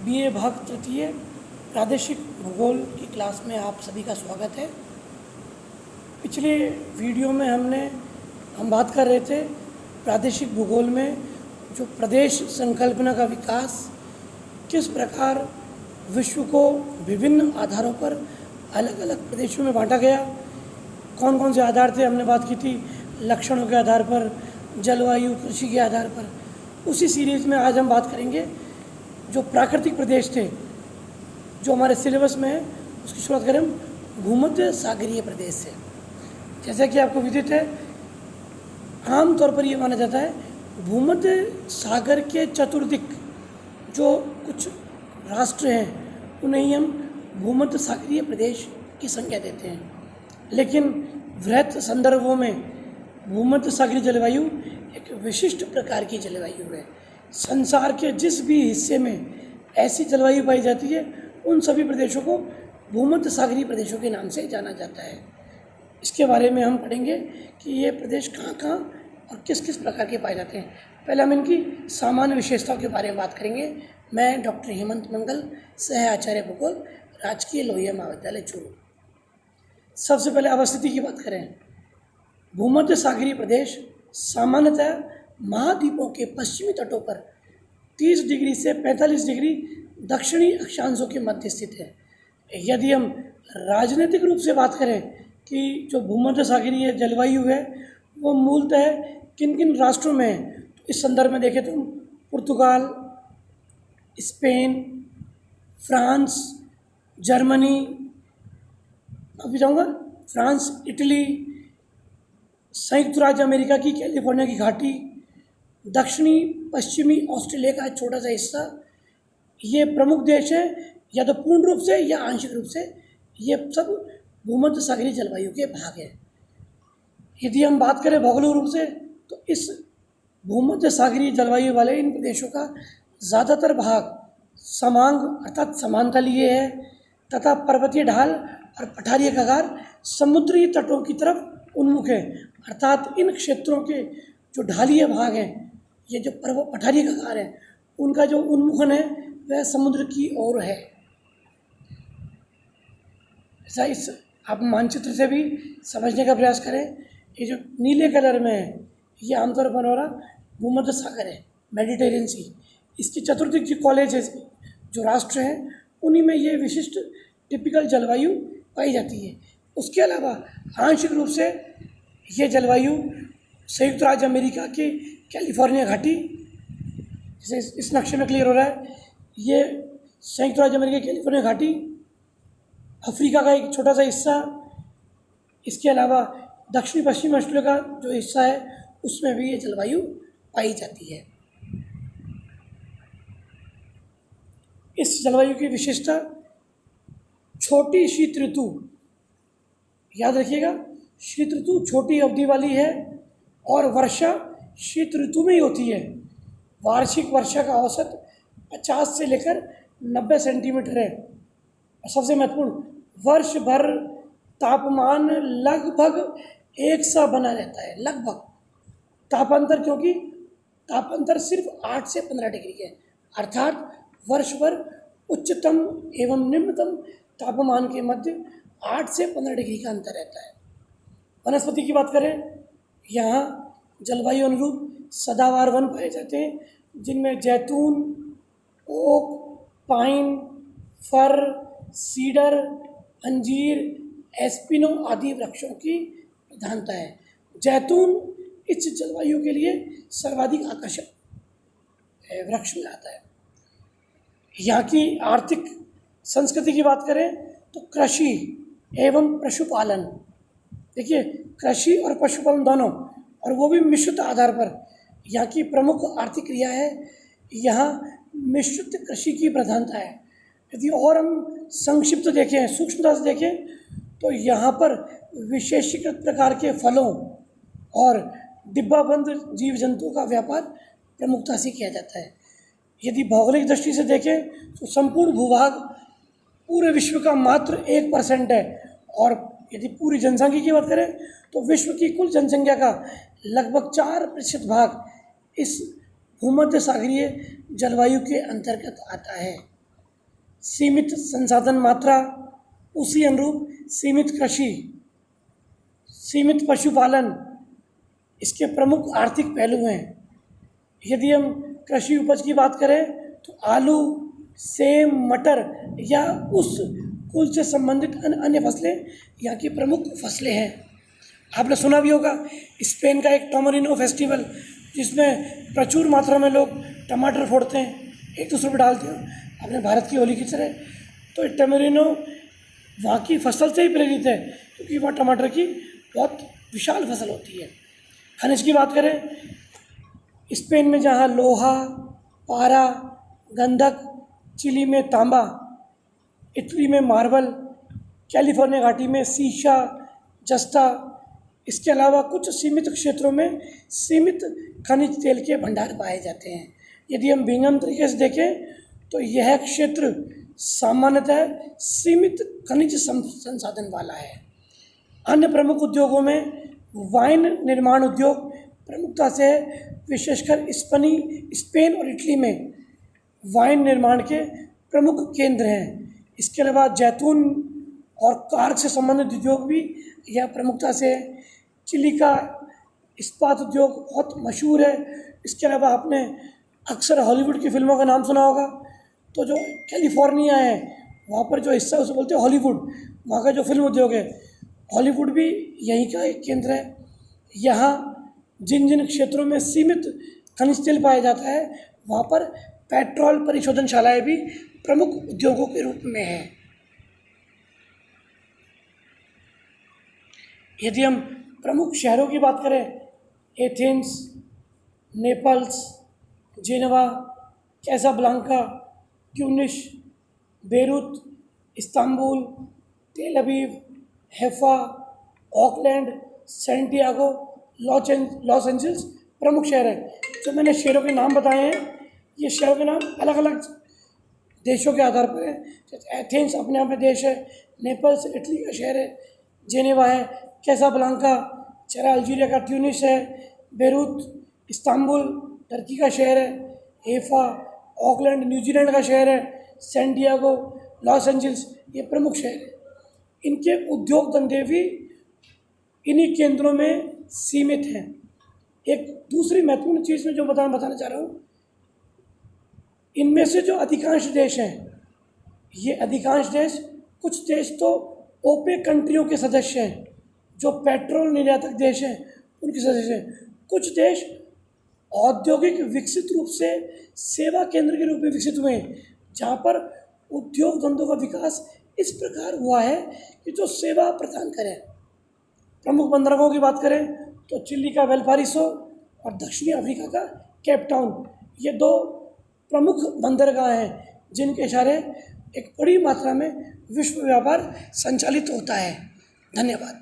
BA भाग तृतीय प्रादेशिक भूगोल की क्लास में आप सभी का स्वागत है। पिछले वीडियो में हम बात कर रहे थे प्रादेशिक भूगोल में जो प्रदेश संकल्पना का विकास किस प्रकार विश्व को विभिन्न आधारों पर अलग अलग प्रदेशों में बांटा गया, कौन कौन से आधार थे हमने बात की थी, लक्षणों के आधार पर, जलवायु, कृषि के आधार पर। उसी सीरीज़ में आज हम बात करेंगे जो प्राकृतिक प्रदेश थे जो हमारे सिलेबस में है, उसकी शुरुआत करें हम भूमध्य सागरीय प्रदेश से। जैसा कि आपको विदित है, आमतौर पर यह माना जाता है भूमध्य सागर के चतुर्दिक जो कुछ राष्ट्र हैं उन्हें ही हम भूमध्य सागरीय प्रदेश की संज्ञा देते हैं। लेकिन वृहत संदर्भों में भूमध्य सागरीय जलवायु एक विशिष्ट प्रकार की जलवायु है। संसार के जिस भी हिस्से में ऐसी जलवायु पाई जाती है उन सभी प्रदेशों को भूमध्य सागरीय प्रदेशों के नाम से जाना जाता है। इसके बारे में हम पढ़ेंगे कि ये प्रदेश कहाँ कहाँ और किस किस प्रकार के पाए जाते हैं। पहले हम इनकी सामान्य विशेषताओं के बारे में बात करेंगे। मैं डॉक्टर हेमंत मंगल, सह आचार्य भूगोल, राजकीय लोहिया महाविद्यालय चूरू। सबसे पहले अवस्थिति की बात करें, भूमध्य सागरीय प्रदेश सामान्यतः महाद्वीपों के पश्चिमी तटों पर 30 डिग्री से 45 डिग्री दक्षिणी अक्षांशों के मध्य स्थित है। यदि हम राजनीतिक रूप से बात करें कि जो भूमध्य सागरीय जलवायु है वो मूलतः किन किन राष्ट्रों में है, तो इस संदर्भ में देखें तो हम पुर्तगाल, स्पेन, फ्रांस, जर्मनी, अभी जाऊँगा फ्रांस, इटली, संयुक्त राज्य अमेरिका की कैलिफोर्निया की घाटी, दक्षिणी पश्चिमी ऑस्ट्रेलिया का छोटा सा हिस्सा, ये प्रमुख देश हैं, या तो पूर्ण रूप से या आंशिक रूप से ये सब भूमध्य सागरीय जलवायु के भाग हैं। यदि हम बात करें भौगोलिक रूप से तो इस भूमध्य सागरीय जलवायु वाले इन प्रदेशों का ज़्यादातर भाग समांग अर्थात समांतलीय है तथा पर्वतीय ढाल और पठारीय कगार समुद्री तटों की तरफ उन्मुख है। अर्थात इन क्षेत्रों के जो ढालीय भाग हैं, ये जो पठारीय कगार हैं, उनका जो उन्मुखन है वह समुद्र की ओर है। ऐसा इस आप मानचित्र से भी समझने का प्रयास करें। ये जो नीले कलर में है ये आमतौर पर हो रहा भूमध्य सागर है, मेडिटेरियन सी। इसकी चतुर्दिक जो कॉलेजेस जो राष्ट्र हैं उन्हीं में ये विशिष्ट टिपिकल जलवायु पाई जाती है। उसके अलावा आंशिक रूप से ये जलवायु संयुक्त राज्य अमेरिका की कैलिफोर्निया घाटी, जैसे इस नक्शे में क्लियर हो रहा है, ये संयुक्त राज्य अमेरिका की कैलिफोर्निया घाटी, अफ्रीका का एक छोटा सा हिस्सा, इसके अलावा दक्षिणी पश्चिमी ऑस्ट्रेलिया का जो हिस्सा है उसमें भी ये जलवायु पाई जाती है। इस जलवायु की विशेषता छोटी शीत ऋतु, याद रखिएगा शीत ऋतु छोटी अवधि वाली है और वर्षा शीत ऋतु में ही होती है। वार्षिक वर्षा का औसत 50 से लेकर 90 सेंटीमीटर है। और सबसे महत्वपूर्ण, वर्ष भर तापमान लगभग एक सा बना रहता है। लगभग तापांतर, क्योंकि तापांतर सिर्फ 8 से 15 डिग्री है, अर्थात वर्ष भर उच्चतम एवं निम्नतम तापमान के मध्य 8 से 15 डिग्री का अंतर रहता है। वनस्पति की बात करें, यहाँ जलवायु अनुरूप सदाबहार वन पाए जाते हैं जिनमें जैतून, ओक, पाइन, फर, सीडर, अंजीर, एस्पिनो आदि वृक्षों की प्रधानता है। जैतून इस जलवायु के लिए सर्वाधिक आकर्षक वृक्ष में आता है। यहाँ की आर्थिक संस्कृति की बात करें तो कृषि एवं पशुपालन, देखिए कृषि और पशुपालन दोनों, और वो भी मिश्रित आधार पर यहाँ की प्रमुख आर्थिक क्रिया है। यहाँ मिश्रित कृषि की प्रधानता है। यदि और हम संक्षिप्त देखें, सूक्ष्मता से देखें तो यहाँ पर विशेषीकृत प्रकार के फलों और डिब्बाबंद जीव जंतुओं का व्यापार प्रमुखता से किया जाता है। यदि भौगोलिक दृष्टि से देखें तो संपूर्ण भूभाग पूरे विश्व का मात्र 1% है, और यदि पूरी जनसंख्या की बात करें तो विश्व की कुल जनसंख्या का लगभग 4% भाग इस भूमध्य सागरीय जलवायु के अंतर्गत आता है। सीमित संसाधन मात्रा, उसी अनुरूप सीमित कृषि, सीमित पशुपालन इसके प्रमुख आर्थिक पहलू हैं। यदि हम कृषि उपज की बात करें तो आलू, सेब, मटर या उस कुल से संबंधित अन्य फसलें यहाँ की प्रमुख फसलें हैं। आपने सुना भी होगा स्पेन का एक टमारिनो फेस्टिवल, जिसमें प्रचुर मात्रा में लोग टमाटर फोड़ते हैं, एक दूसरे पर डालते हैं, अपने भारत की होली की तरह। तो टमारिनो वहाँ की फसल से ही प्रेरित है, क्योंकि वहाँ टमाटर की बहुत विशाल फसल होती है। खनिज की बात करें, स्पेन में जहाँ लोहा, पारा, गंधक, चिली में तांबा, इटली में मार्बल, कैलिफोर्निया घाटी में सीशा, जस्ता, इसके अलावा कुछ सीमित क्षेत्रों में सीमित खनिज तेल के भंडार पाए जाते हैं। यदि हम विहंगम तरीके से देखें तो यह क्षेत्र सामान्यतः सीमित खनिज संसाधन वाला है। अन्य प्रमुख उद्योगों में वाइन निर्माण उद्योग प्रमुखता से है, विशेषकर स्पेन और इटली में वाइन निर्माण के प्रमुख केंद्र हैं। इसके अलावा जैतून और कार से संबंधित उद्योग भी यह प्रमुखता से है। चिली का इस्पात उद्योग बहुत मशहूर है। इसके अलावा आपने अक्सर हॉलीवुड की फिल्मों का नाम सुना होगा, तो जो कैलिफोर्निया है वहाँ पर जो हिस्सा उसे बोलते हैं हॉलीवुड, वहाँ का जो फिल्म उद्योग है, हॉलीवुड भी यहीं का एक केंद्र है। यहाँ जिन जिन क्षेत्रों में सीमित खनिज तेल पाया जाता है वहाँ पर पेट्रोल परिशोधनशालाएँ भी प्रमुख उद्योगों के रूप में हैं। यदि हम प्रमुख शहरों की बात करें, Athens, Naples, Geneva, Casablanca, Tunis, Beirut, Istanbul, Tel Aviv, Haifa, Auckland, Santiago, Los Angeles प्रमुख शहर हैं। जो मैंने शहरों के नाम बताए हैं, ये शहरों के नाम अलग अलग देशों के आधार पर है। एथेंस अपने आप में देश है, नेपल्स इटली का शहर है, जेनेवा है, कैसाब्लांका चेहरा अल्जीरिया का, ट्यूनिस है, बेरूत इस्तांबुल टर्की का शहर है, हैफा ऑकलैंड न्यूजीलैंड का शहर है, सैंटियागो लॉस एंजल्स ये प्रमुख शहर है। इनके उद्योग धंधे भी इन्हीं केंद्रों में सीमित हैं। एक दूसरी महत्वपूर्ण चीज़ में जो बताना चाह रहा हूँ, इनमें से जो अधिकांश देश हैं, ये अधिकांश देश, कुछ देश तो ओपेक कंट्रियों के सदस्य हैं, जो पेट्रोल निर्यातक देश हैं उनके सदस्य हैं। कुछ देश औद्योगिक विकसित रूप से सेवा केंद्र के रूप में विकसित हुए हैं, जहाँ पर उद्योग धंधों का विकास इस प्रकार हुआ है कि जो सेवा प्रदान करें। प्रमुख बंदरगाहों की बात करें तो चिली का वेलपाराइसो और दक्षिणी अफ्रीका का केप टाउन, ये दो प्रमुख बंदरगाह हैं जिनके इशारे एक बड़ी मात्रा में विश्व व्यापार संचालित होता है। धन्यवाद।